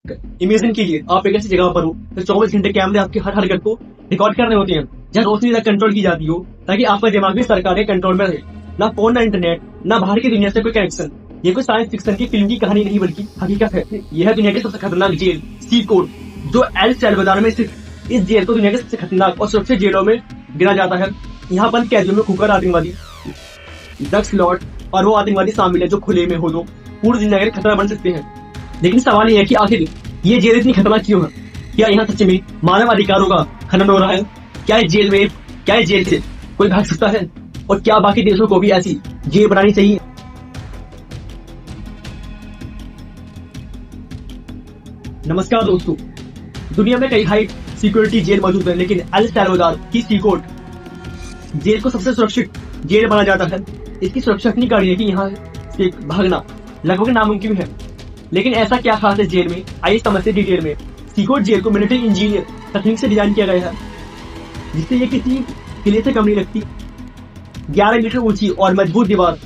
Imagine कीजिए आप एक ऐसी जगह पर हो तो 24 घंटे कैमरे आपकी हर हरकत को रिकॉर्ड कर रहे होते हैं, जहाँ रोशनी तक कंट्रोल की जाती हो ताकि आपका दिमाग भी सरकार के कंट्रोल में रहे। ना फोन, ना इंटरनेट, ना बाहर की दुनिया से कोई कनेक्शन। ये कोई साइंस फिक्शन की फिल्म की कहानी नहीं बल्कि हकीकत है। यह है दुनिया की सबसे खतरनाक जेल, सी कोड, जो एल सैल्वाडोर में स्थित। इस जेल को दुनिया की सबसे खतरनाक और सुरक्षित जेलों में गिना जाता है। यहाँ बंद कैदियों में खुकर आतंकवादी, ड्रग्स लॉर्ड और वो आतंकवादी शामिल है जो खुले में हो तो पूरी दुनिया के खतरा बन सकते हैं। लेकिन सवाल यह है कि आखिर ये जेल इतनी खतरनाक क्यों है? क्या यहाँ सच में मानव अधिकारों का खनन हो रहा है? क्या इस जेल से कोई भाग सकता है? और क्या बाकी देशों को भी ऐसी जेल बनानी चाहिए? नमस्कार दोस्तों, दुनिया में कई हाई सिक्योरिटी जेल मौजूद है, लेकिन एल सैल्वाडोर की सी कोड जेल को सबसे सुरक्षित जेल माना जाता है। इसकी सुरक्षा इतनी कड़ी है कि यहाँ से भागना लगभग नामुमकिन है। लेकिन ऐसा क्या खास है जेल में, आइए समझते डिटेल में। सी कोड जेल को मिलिट्री इंजीनियर तकनीक से डिजाइन किया गया है, जिससे ये किसी किले से कम नहीं लगती। 11 मीटर ऊंची और मजबूत दीवार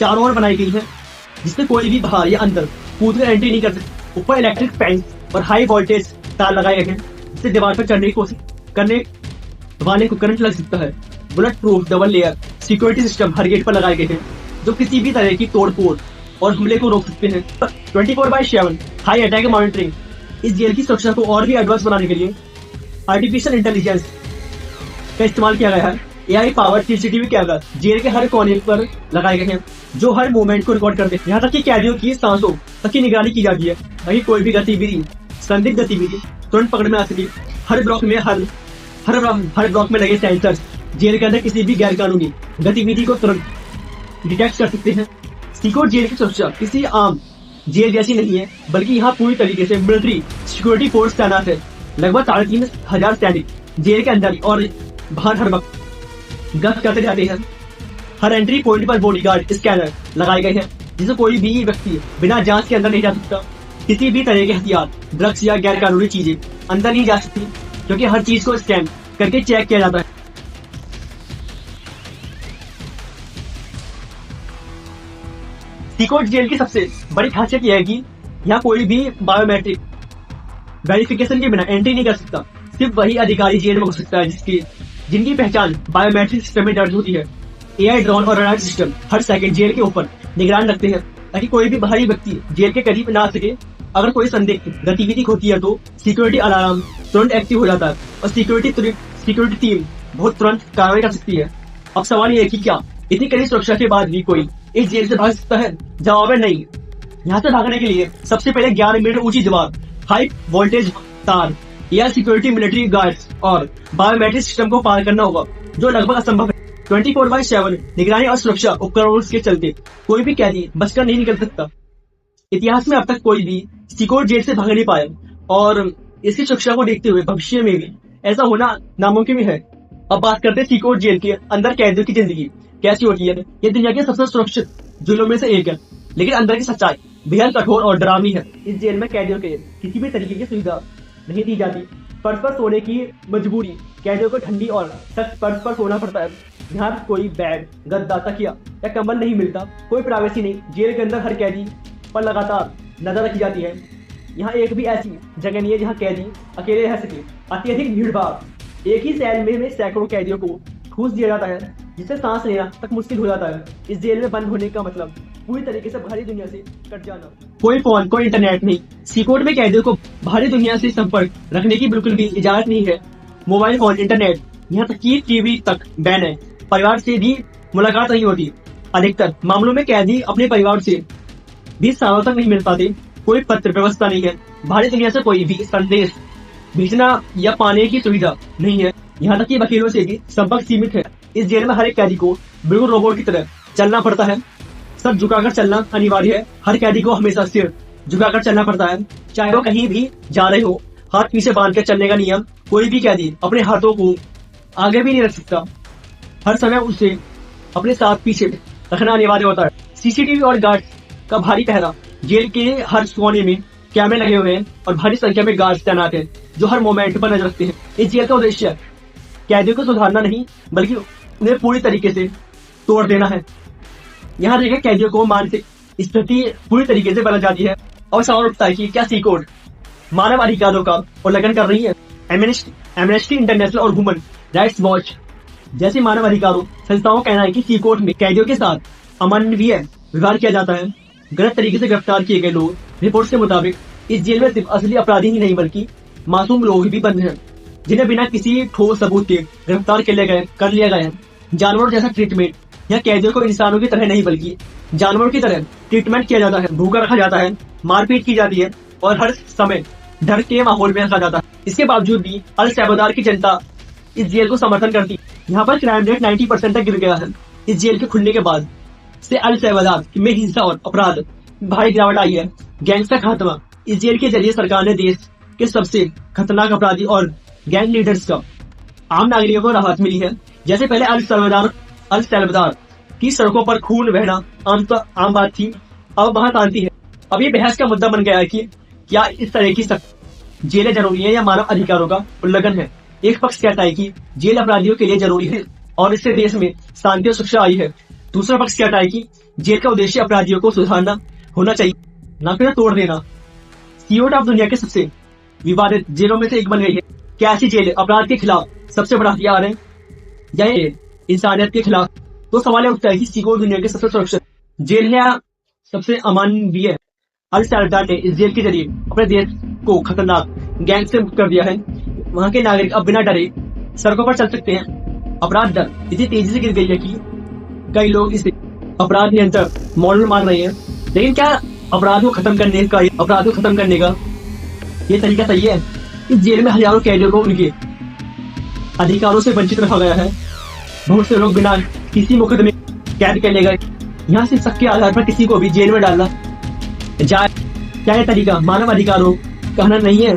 चारों ओर बनाई गई है, जिससे कोई भी बाहर या अंदर कूद कर एंट्री नहीं कर सकता। ऊपर इलेक्ट्रिक फैंस और हाई वोल्टेज तार लगाए गए हैं, जिससे दीवार पर चढ़ने की कोशिश करने वाले को करंट लग सकता है। Bullet proof double layer security system हर गेट पर लगाए गए हैं, जो किसी भी तरह की तोड़फोड़ और हमले को रोक सकते हैं। 24/7 हाई अटैक मॉनिटरिंग। इस जेल की सुरक्षा को और भी एडवांस बनाने के लिए आर्टिफिशियल इंटेलिजेंस का इस्तेमाल किया गया है। AI power CCTV camera jail के हर कोने पर लगाए गए हैं, जो हर मूवमेंट को रिकॉर्ड करते हैं। यहाँ तक कि कैदियों की सांसों तक की निगरानी की जाती है, ताकि कोई भी गतिविधि, संदिग्ध गतिविधि तुरंत पकड़ में आ सके। हर ब्लॉक में लगे सेंसर्स जेल के अंदर किसी भी गैर कानूनी गतिविधि को तुरंत डिटेक्ट कर सकते हैं। सी कोड जेल की सुरक्षा किसी आम जेल जैसी नहीं है, बल्कि यहाँ पूरी तरीके से मिलिट्री सिक्योरिटी फोर्स तैनात है। लगभग 3,500 सैनिक जेल के अंदर और बाहर हर वक्त गश्त करते जाते हैं। हर एंट्री पॉइंट पर बॉडीगार्ड स्कैनर लगाए गए हैं, जिसे कोई भी व्यक्ति बिना जांच के अंदर नहीं जा सकता। किसी भी तरह के हथियार, ड्रग्स या गैर कानूनी चीजें अंदर नहीं जा सकती, क्योंकि हर चीज को स्कैन करके चेक किया जाता है। सी कोड जेल की सबसे बड़ी खासियत यह है कि यहाँ कोई भी बायोमेट्रिक वेरिफिकेशन के बिना एंट्री नहीं कर सकता। सिर्फ वही अधिकारी जेल में हो सकता है जिनकी पहचान बायोमेट्रिक सिस्टम में दर्ज होती है। एआई ड्रोन और रडार सिस्टम हर सेकंड जेल के ऊपर निगरान रखते हैं, ताकि कोई भी बाहरी व्यक्ति जेल के करीब ना आ सके। अगर कोई संदिग्ध गतिविधि होती है तो सिक्योरिटी अलार्म तुरंत एक्टिव हो जाता है और सिक्योरिटी टीम बहुत तुरंत कार्रवाई कर सकती है। अब सवाल यह है कि क्या इतनी कड़ी सुरक्षा के बाद भी कोई इस जेल से भाग सकता है? जवाब है नहीं। यहाँ से भागने के लिए सबसे पहले 11 मीटर ऊंची दीवार, हाई वोल्टेज तार, एयर सिक्योरिटी, मिलिट्री गार्ड्स और बायोमेट्रिक सिस्टम को पार करना होगा, जो लगभग असंभव है। 24/7 निगरानी और सुरक्षा उपकरणों के चलते कोई भी कैदी बचकर नहीं निकल सकता। इतिहास में अब तक कोई भी सी कोड जेल से भाग नहीं पाया, और इसकी सुरक्षा को देखते हुए भविष्य में भी ऐसा होना नामुमकिन है। अब बात करते हैं सी कोड जेल के अंदर कैदियों की जिंदगी कैसी होती है। ये दुनिया के सबसे सुरक्षित जेलों में से एक है, लेकिन अंदर की सच्चाई बेहद कठोर और डरावनी है। इस जेल में कैदियों के किसी भी तरीके की सुविधा नहीं दी जाती। फर्श पर सोने की मजबूरी, कैदियों को ठंडी और सख्त फर्श पर सोना पड़ता है। यहाँ कोई बेड, गद्दा, तकिया या कंबल नहीं मिलता। कोई प्राइवेसी नहीं। जेल के अंदर हर कैदी पर लगातार नजर रखी जाती है। यहाँ एक भी ऐसी जगह नहीं है जहाँ कैदी अकेले रह सके। अत्यधिक भीड़ भाड़, एक ही सेल में सैकड़ों कैदियों को ठूस दिया जाता है, जिससे सांस लेना तक मुश्किल हो जाता है। इस जेल में बंद होने का मतलब पूरी तरीके से बाहरी दुनिया से कट जाना। कोई फोन, कोई इंटरनेट नहीं। सी कोड में कैदियों को बाहरी दुनिया से संपर्क रखने की बिल्कुल भी इजाजत नहीं है। मोबाइल फोन, इंटरनेट, यहाँ तक कि टीवी तक बैन है। परिवार से भी मुलाकात नहीं होती। अधिकतर मामलों में कैदी अपने परिवार से 20 सालों तक नहीं मिल पाते। कोई पत्र व्यवस्था नहीं है। बाहरी दुनिया से कोई भी संदेश भेजना या पाने की सुविधा नहीं है। यहाँ तक कि वकीलों से भी संपर्क सीमित है। इस जेल में हर एक कैदी को बिल्कुल रोबोट की तरह चलना पड़ता है। सब झुकाकर चलना अनिवार्य है। हर कैदी को हमेशा सिर झुकाकर चलना पड़ता है, चाहे वो कहीं भी जा रहे हो। हाथ पीछे बांध कर चलने का नियम। कोई भी कैदी अपने हाथों को आगे भी नहीं रख सकता। हर समय उसे अपने साथ पीछे रखना अनिवार्य होता है। सीसीटीवी और गार्ड का भारी पहरा। जेल के हर कोने में कैमरे लगे हुए हैं और भारी संख्या में गार्ड्स तैनात हैं, जो हर मोमेंट पर नजर रखते हैं। इस जेल का उद्देश्य कैदियों को सुधारना नहीं, बल्कि उन्हें पूरी तरीके से तोड़ देना है। यहाँ देखें कैदियों को मानसिक स्थिति पूरी तरीके से बदल जाती है और सवाल उठता है कि क्या सी कोड मानव अधिकारों का उल्लंघन कर रही है। एमनेस्टी इंटरनेशनल और ह्यूमन राइट्स वॉच जैसे मानव अधिकारों संस्थाओं का कहना है कि सी कोर्ट में कैदियों के साथ अमानवीय व्यवहार किया जाता है। गलत तरीके से गिरफ्तार किए गए लोग रिपोर्ट के मुताबिक इस जेल में सिर्फ असली अपराधी ही नहीं बल्कि मासूम लोग भी बंद हैं, जिन्हें बिना किसी ठोस सबूत के गिरफ्तार कर लिया गया है। जानवरों जैसा ट्रीटमेंट यहाँ कैदियों को इंसानों की तरह नहीं बल्कि जानवरों की तरह ट्रीटमेंट किया जाता है, भूखा रखा जाता है, मारपीट की जाती है और हर समय डर के माहौल में रखा जाता है। इसके बावजूद भी अल सल्वाडोर की जनता इस जेल को समर्थन करती है। यहाँ पर क्राइम रेट 90% तक गिर गया है। इस जेल के खुलने के बाद से अल सल्वाडोर में हिंसा और अपराध भारी गिरावट आई है। गैंग्स का खात्मा, इस जेल के जरिए सरकार ने देश के सबसे खतरनाक अपराधी और गैंग लीडर्स का आम नागरिकों को राहत मिली है। जैसे पहले अल सल्वाडोर की सड़कों पर खून बहना आम बात थी, अब वहां शांति है। अब ये बहस का मुद्दा बन गया है कि क्या इस तरह की सख्त जेलें जरूरी है या मानव अधिकारों का उल्लंघन है। एक पक्ष कहता है कि जेल अपराधियों के लिए जरूरी है और इससे देश में शांति और सुरक्षा आई है। दूसरा पक्ष कहता है कि जेल का उद्देश्य अपराधियों को सुधारना होना चाहिए, न कि तोड़ देना। सीओट अब दुनिया के सबसे विवादित जेलों में से एक बन गई है। क्या ऐसी जेल अपराध के खिलाफ सबसे बड़ा हथियार है या इंसानियत के खिलाफ? तो सवाल उठता है कि सीओट दुनिया के सबसे सुरक्षित जेल है या सबसे अमानवीय। अल सल्वाडोर ने इस जेल के जरिए अपने देश को खतरनाक गैंग से मुक्त कर दिया है। वहां के नागरिक अब बिना डरे सड़कों पर चल सकते हैं। अपराध दर इतनी तेजी से गिर गई है कि कई लोग इसे अपराध नियंत्रण मॉडल मान रहे हैं। लेकिन क्या अपराध को खत्म करने का ये तरीका सही है? इस जेल में हजारों कैदियों को उनके अधिकारों से वंचित रखा गया है। बहुत से लोग बिना किसी मुकदमे कैद कर ले गए। यहाँ से शक के आधार पर किसी को भी जेल में डालना जाए, क्या यह तरीका मानव अधिकारों कहना नहीं है?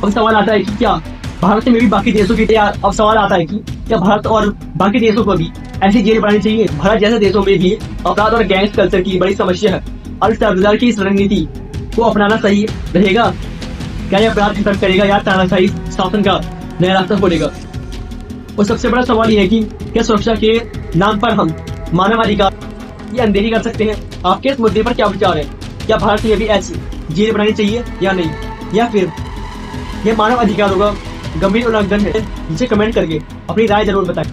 अब सवाल आता है कि क्या भारत में भी बाकी देशों की अब सवाल आता है कि क्या भारत और बाकी देशों को भी ऐसी जेल बनानी चाहिए? भारत जैसे देशों में भी अपराध और गैंग्स कल्चर की बड़ी समस्या है। अल सल्वाडोर की इस रणनीति को अपनाना सही रहेगा? क्या यह अपराध खत्म करेगा या तानाशाही शासन का नया रास्ता खोलेगा? और सबसे बड़ा सवाल यह है कि क्या सुरक्षा के नाम पर हम मानव अधिकार की अनदेखी कर सकते हैं? आपके इस मुद्दे पर क्या विचार है? क्या भारत में भी ऐसी जेल बनानी चाहिए या नहीं, या फिर यह मानव अधिकारों का गंभीर उल्लंघन है? मुझे कमेंट करके अपनी राय जरूर बताएं।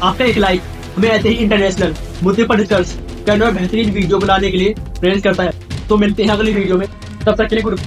आपका एक लाइक हमें ऐसे ही इंटरनेशनल मुद्दे पर रिसर्च करने और बेहतरीन वीडियो बनाने के लिए प्रेरित करता है। तो मिलते हैं अगली वीडियो में, तब तक के लिए गुड।